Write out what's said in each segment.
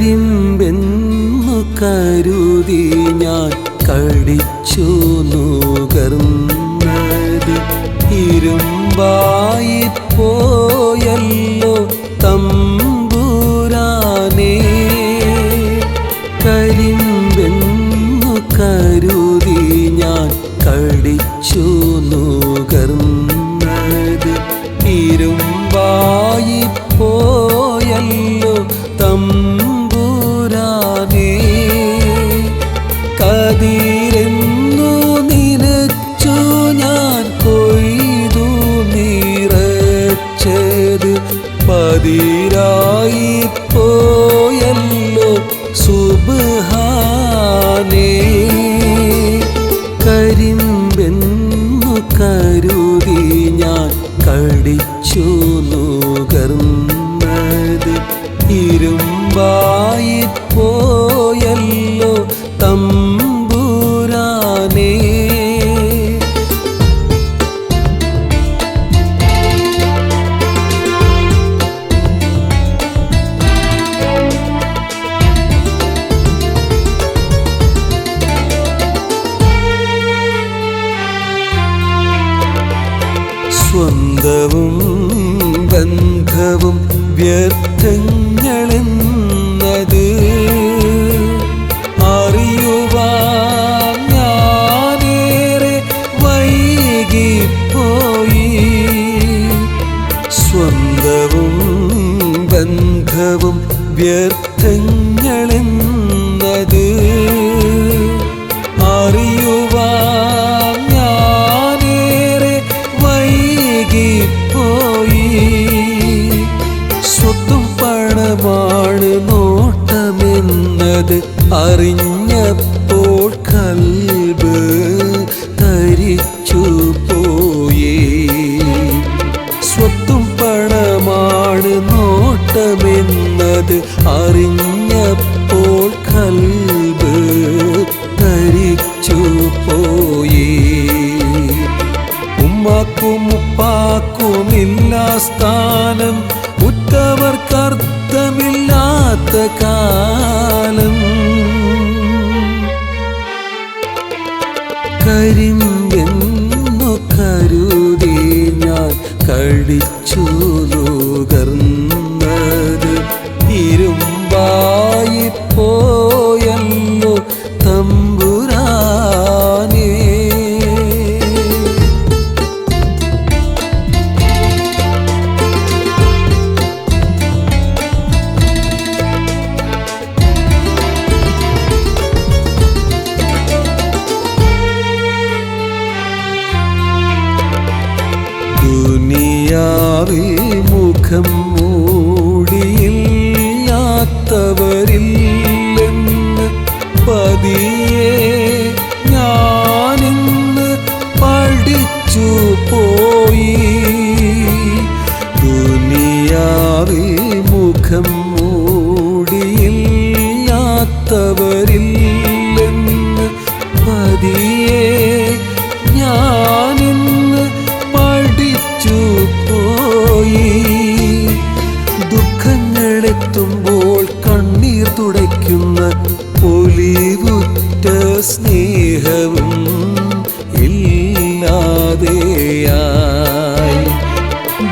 കരിമ്പെന്നു കരുതി ഞാൻ കടിച്ചു നുകർന്നത് ഇരുമ്പായിപ്പോയല്ലോ തമ്പുരാനേ. കരിമ്പെന്നു കരുതി ഞാൻ കടിച്ചു നുകർന്നത് ഇരുമ്പായിപ്പോയല്ലോ തമ്പുരാനേ. കതിരെന്നു നിനച്ചു ഞാൻ കൊയ്തു നിറച്ചത് പതിരായിപ്പോയല്ലോ സുബ്ഹാനേ. കരിമ്പെന്നു കരുതി ഞാൻ കടിച്ചു നുകർന്നത് ഇരുമ്പായിപ്പോയല്ലോ തമ്പുരാനേ. സ്വന്തവും ബന്ധവും വ്യർത്ഥങ്ങളെന്നത് അറിയുവാൻ ഞാനേറെ വൈകിപ്പോയി. സ്വന്തവും ബന്ധവും വ്യർത്ഥങ്ങളെന്നത് അറിയുവാൻ ഞാനേറെ വൈകിപ്പോയി. സ്വത്തും പണമാണ് നോട്ടമെന്നത് അറിഞ്ഞപ്പോൾ കൽബ് തരിച്ചു പോയേ. സ്വത്തും പണമാണ് നോട്ടമെന്നത് അറിഞ്ഞപ്പോൾ കൽബ് തരിച്ചു പോയേ. ഉമ്മാക്കും ഉപ്പാക്കുമില്ല സ്ഥാനം, ഉറ്റവർക്കർത്ഥമില്ലാത്ത കാലം. കരിമ്പെന്നു കരുതി ഞാൻ കടിച്ചു നുകർന്നത് ഇരുമ്പായിപ്പോയല്ലോ തമ്പുരാനേ. ദുനിയാവിൽ മുഖം മൂടിയില്ലാത്തവരില്ലെന്ന് പതിയെ ഞാനിന്ന് പഠിച്ചു പോയി. ദുനിയാവിൽ മുഖം മൂടിയില്ലാത്തവരില്ലെന്ന് പതിയെ ഞാനിന്ന് പഠിച്ചു പോയി. ദുഃഖങ്ങളെത്തുമ്പോൾ കണ്ണീർ തുടയ്ക്കുന്ന ഒലിവുറ്റ സ്നേഹവും ഇല്ലാതെയായി.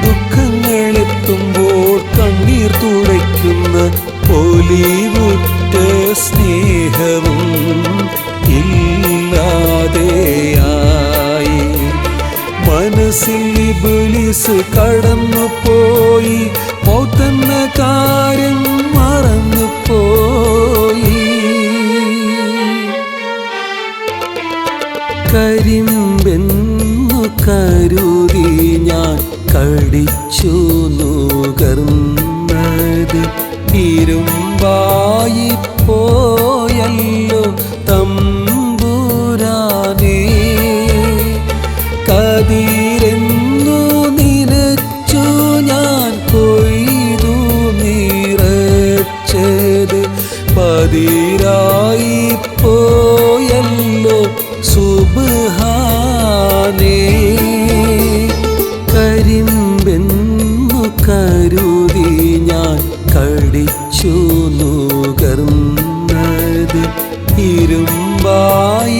ദുഃഖങ്ങളെത്തുമ്പോൾ കണ്ണീർ തുടയ്ക്കുന്ന ഒലിവുറ്റ സ്നേഹവും ഇല്ലാതെയായി. മനസ്സിൽ ഇബ്ലീസ് കടന്നുപോയി, മൗത്തെന്ന കാര്യം മറന്നുപോയി. കരിമ്പെന്നു കരുതി ഞാൻ കടിച്ചു നുകർന്നത് ഇരുമ്പായിപ്പോയല്ലോ തമ്പുരാനേ. കതിരെന്നു നിനച്ചു ഞാൻ കൊയ്തു നിറച്ചത് പതിരായിപ്പോയല്ലോ സുബ്ഹാനേ. കരിമ്പെന്നു കരുതി ഞാൻ കടിച്ചു നുകർന്നത് നുകർന്നത് ഇരുമ്പായി